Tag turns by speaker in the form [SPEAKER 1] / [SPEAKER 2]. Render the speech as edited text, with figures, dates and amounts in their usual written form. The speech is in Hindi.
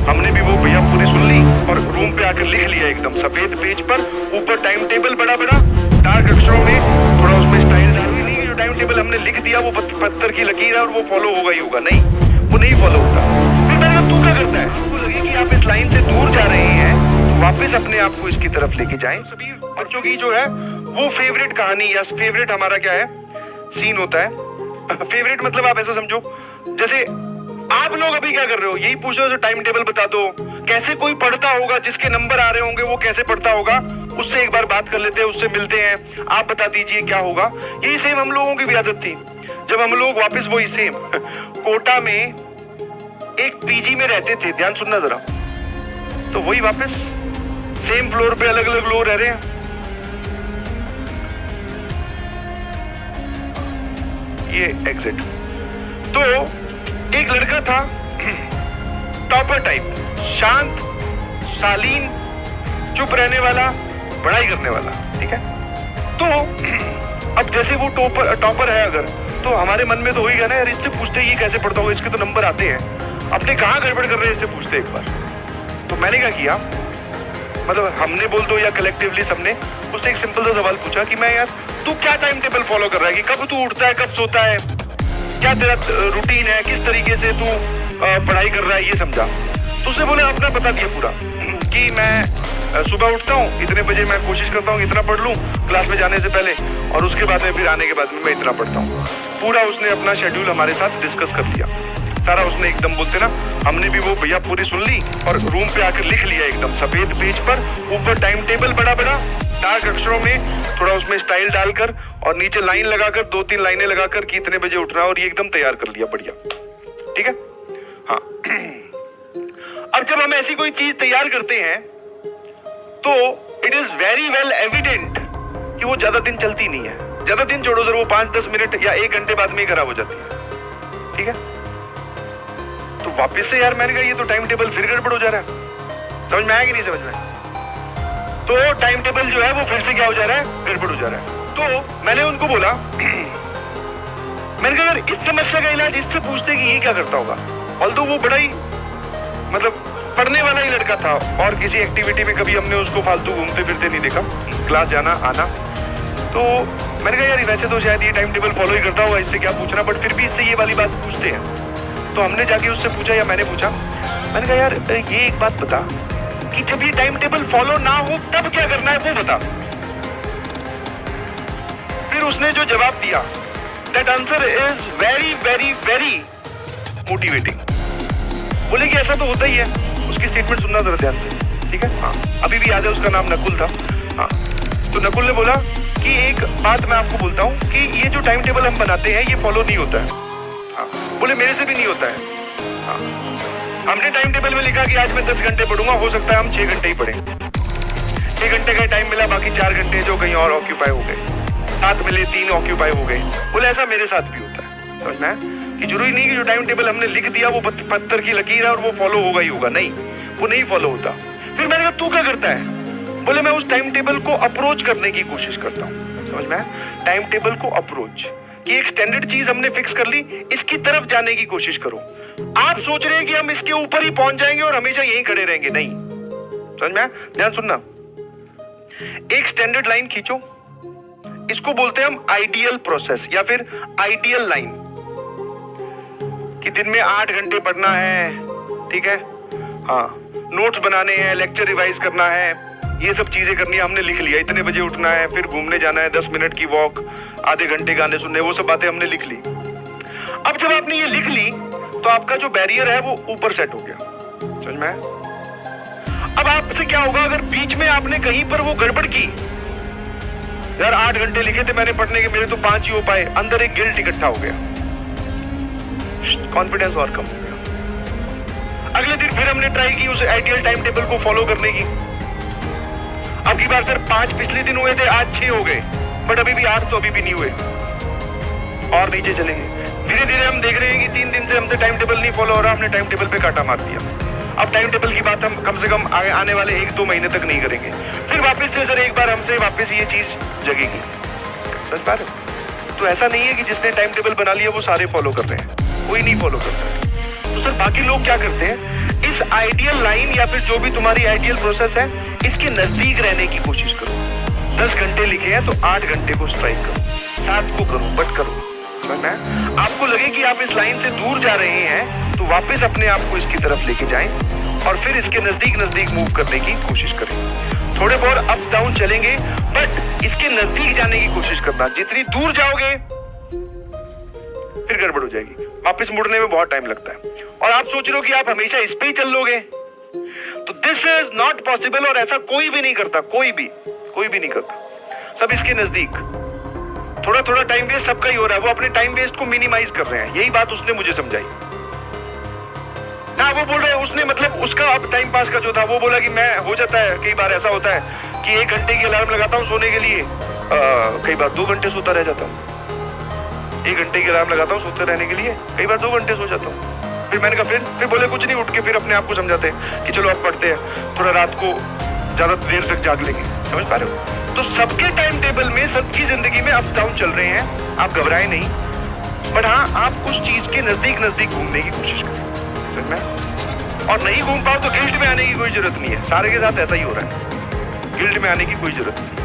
[SPEAKER 1] हमने भी वो भैया पूरी सुन ली और रूम पे आकर लिख लिया एकदम सफेद पेज पर, ऊपर टाइम टेबल बड़ा बड़ा डार्क अक्षरों में, थोड़ा उसमें स्टाइल डाल भी नहीं। जो टाइम टेबल हमने लिख दिया वो पत्थर की लकीर है और वो फॉलो होगा ही होगा, नहीं वो नहीं फॉलो होता। फिर मैंने कहा तू क्या करता है, आपको लगे कि आप इस लाइन से दूर जा रहे हैं तो वापस अपने आप को इसकी तरफ लेके जाएं। सभी बच्चों की जो है वो फेवरेट कहानी या फेवरेट हमारा क्या है सीन होता है। फेवरेट मतलब आप ऐसा समझो जैसे आप लोग अभी क्या कर रहे हो, यही पूछ रहे हो टाइम टेबल बता दो, कैसे कोई पढ़ता होगा जिसके नंबर आ रहे होंगे वो कैसे पढ़ता होगा, उससे एक बार बात कर लेते हैं, उससे मिलते हैं, आप बता दीजिए क्या होगा। यही सेम हम लोगों की भी आदत थी जब हम लोग वापस वही सेम कोटा में एक पीजी में रहते थे, ध्यान सुनना जरा, तो वही वापस सेम फ्लोर पे अलग अलग लोग रह रहे हैं। ये एग्जिट, तो एक लड़का था टॉपर टाइप, शांत, शालीन, चुप रहने वाला, पढ़ाई करने वाला, ठीक है। तो अब जैसे वो टॉपर है अगर, तो हमारे मन में तो होगा ना यार, इससे पूछते ये कैसे पढ़ता होगा, इसके तो नंबर आते हैं, अपने कहाँ गड़बड़ कर रहे हैं इससे पूछते एक बार। तो मैंने क्या किया, मतलब हमने बोल दो या कलेक्टिवली सबने उससे एक सिंपल सा सवाल पूछा कि मैं यार तू क्या टाइम टेबल फॉलो कर रहा है, कि कब तू उठता है, कब सोता है, क्या तेरा रूटीन है, किस तरीके से तू पढ़ाई कर रहा है, ये समझा। तो उसने बोले अपना बता दिया पूरा कि मैं सुबह उठता हूँ इतने बजे, मैं कोशिश करता हूँ इतना पढ़ लूँ क्लास में जाने से पहले, और उसके बाद में फिर आने के बाद में मैं इतना पढ़ता हूँ। पूरा उसने अपना शेड्यूल हमारे साथ डिस्कस कर लिया सारा, उसने एकदम बोलते ना, हमने भी वो भैया पूरी सुन ली और रूम पे आकर लिख लिया एकदम सफेद पेज पर, ऊपर टाइम टेबल बड़ा बड़ा डार्क अक्षरों में, थोड़ा उसमें स्टाइल डालकर और नीचे लाइन लगाकर 2-3 लाइनें लगाकर कि इतने बजे उठना, और ये एकदम तैयार कर लिया बढ़िया, ठीक है। हाँ अब जब हम ऐसी कोई चीज तैयार करते हैं तो it is very well evident कि वो ज्यादा दिन चलती नहीं है। ज्यादा दिन छोड़ो सर, वो 5-10 मिनट या 1 घंटे बाद में ही खराब हो जाती है, ठीक है। तो वापस से यार मैंने कहा ये तो टाइम टेबल फिर गड़बड़ हो जा रहा है, समझ में आया कि नहीं समझ में। तो टाइम टेबल जो है वो फिर से क्या हो जा रहा है, गड़बड़ हो जा रहा है। तो मैंने उनको बोला, मैंने कहा अगर इस समस्या का इलाज इससे पूछते कि ये क्या करता होगा, ऑल्दो वो बड़ा ही मतलब पढ़ने वाला ही लड़का था और किसी एक्टिविटी में कभी हमने उसको फालतू घूमते फिरते नहीं देखा, क्लास जाना आना। तो मैंने कहा यार वैसे तो शायद ये टाइम टेबल फॉलो ही करता होगा, इससे क्या पूछना, बट फिर भी इससे ये वाली बात पूछते हैं। तो हमने जाके उससे पूछा या मैंने पूछा, मैंने कहा यार ये एक बात बता कि जब ये टाइम टेबल फॉलो ना हो तब क्या करना है वो बता। फिर उसने जो जवाब दिया, that answer is very very very motivating. बोले कि ऐसा तो होता ही है। उसकी स्टेटमेंट सुनना जरा ध्यान से, ठीक है। हाँ अभी भी याद है, उसका नाम नकुल था। हाँ तो नकुल ने बोला कि एक बात मैं आपको बोलता हूँ कि ये जो टाइम टेबल हम बनाते हैं ये फॉलो नहीं होता है। हाँ बोले मेरे से भी नहीं होता है। हाँ हमने टाइम टेबल में लिखा कि आज मैं 10 घंटे पढ़ूंगा, हो सकता है हम 6 घंटे ही पढ़ें। 6 घंटे का टाइम मिला, बाकी 4 घंटे जो कहीं और ऑक्यूपाई हो गए, 7 मिले 3 ऑक्यूपाई हो गए। बोले ऐसा मेरे साथ भी होता है, समझ में आया कि जरूरी नहीं कि जो टाइम टेबल हमने लिख दिया वो पत्थर की लकीर है और वो फॉलो होगा ही होगा, नहीं वो नहीं फॉलो होता। फिर मैंने कहा तू क्या करता है, बोले मैं उस टाइम टेबल को अप्रोच करने की कोशिश करता हूँ। समझ में आया, टाइम टेबल को अप्रोच कि एक स्टैंडर्ड चीज हमने फिक्स कर ली, इसकी तरफ जाने की कोशिश करो। आप सोच रहे हैं कि हम इसके ऊपर ही पहुंच जाएंगे और हमेशा यहीं खड़े रहेंगे, नहीं। समझ में आया, ध्यान सुनना, एक स्टैंडर्ड लाइन खींचो, इसको बोलते हैं हम आइडियल प्रोसेस या फिर आइडियल लाइन, कि दिन में 8 घंटे पढ़ना है, ठीक है। हाँ नोट्स बनाने हैं, लेक्चर रिवाइज करना है, ये सब चीजें करनी है, हमने लिख लिया। इतने बजे उठना है, फिर घूमने जाना है, 10 मिनट की वॉक, आधे घंटे गाने सुनने, वो सब बातें हमने लिख ली। अब जब आपने ये लिख ली तो आपका जो बैरियर है वो ऊपर सेट हो गया, समझ में आया। अब आपसे क्या होगा अगर बीच में आपने कहीं पर वो गड़बड़ की, यार 8 घंटे लिखे थे मैंने पढ़ने के, मेरे तो 5 ही हो पाए, अंदर एक गिल्ट इकट्ठा हो गया, कॉन्फिडेंस और कम हो गया। अगले दिन फिर हमने ट्राई की उस आइडियल टाइम टेबल को फॉलो करने की। अब की बार सर 5 पिछले दिन हुए थे, आज 6 हो गए, बट अभी भी 8 तो अभी भी नहीं हुए, और नीचे चलेंगे। धीरे धीरे हम देख रहे हैं कि 3 दिन से हमसे टाइम टेबल नहीं फॉलो हो रहा, हमने टाइम टेबल पे काटा मार दिया। अब टाइम टेबल की बात हम कम से कम आने वाले 1-2 महीने तक नहीं करेंगे। फिर वापस से सर एक बार हमसे वापस ये चीज जगेगी, समझ पा रहे हो। तो ऐसा नहीं है कि जिसने टाइम टेबल बना लिया वो सारे फॉलो कर रहे हैं, कोई नहीं फॉलो करता है। तो सर बाकी लोग क्या करते हैं, इस आइडियल लाइन या फिर जो भी तुम्हारी आइडियल प्रोसेस है, इसके नजदीक रहने की कोशिश करो। 10 घंटे लिखे हैं तो 8 घंटे को स्ट्राइक करो, 7 को करो, बट करो। समझना है? आपको लगे कि आप इस लाइन से दूर जा रहे हैं तो वापस अपने आप को इसकी तरफ लेके जाएं और फिर इसके नजदीक नजदीक मूव करने की कोशिश करें। थोड़े बहुत अप डाउन चलेंगे, बट इसके नजदीक जाने की कोशिश करना। जितनी दूर जाओगे फिर गड़बड़ हो जाएगी, वापस मुड़ने में बहुत टाइम लगता है। और आप सोच रहे हो कि आप हमेशा इस पे ही चल लोगे, तो दिस इज नॉट पॉसिबल। और ऐसा कोई भी नहीं करता, कोई भी नहीं करता। सब इसके नजदीक। थोड़ा थोड़ा टाइम वेस्ट सबका ही हो रहा है। वो अपने टाइम वेस्ट को मिनिमाइज कर रहे हैं। यही बात उसने मुझे समझाई। वो बोल रहे हैं उसने, मतलब उसका अब टाइम पास का जो था, वो बोला कि मैं, हो जाता है कई बार ऐसा होता है कि 1 घंटे की अलार्म लगाता हूँ सोने के लिए, कई बार 2 घंटे सोता रह जाता हूँ। 1 घंटे की अलार्म लगाता हूँ सोते रहने के लिए, कई बार 2 घंटे सो जाता हूँ। फिर मैंने कहा फिर बोले कुछ नहीं, उठ के फिर अपने आप को समझाते हैं कि चलो अब पढ़ते हैं, थोड़ा रात को ज्यादा देर तक जाग लेंगे। समझ पा रहे हो? तो सबके टाइम टेबल में, सबकी जिंदगी में अप डाउन चल रहे हैं। आप घबराए नहीं, बट हाँ, आप उस चीज के नजदीक नजदीक घूमने की कोशिश करें। समझ में? और नहीं घूम पाओ तो गिल्ट में आने की कोई जरूरत नहीं है। सारे के साथ ऐसा ही हो रहा है, गिल्ट में आने की कोई जरूरत नहीं।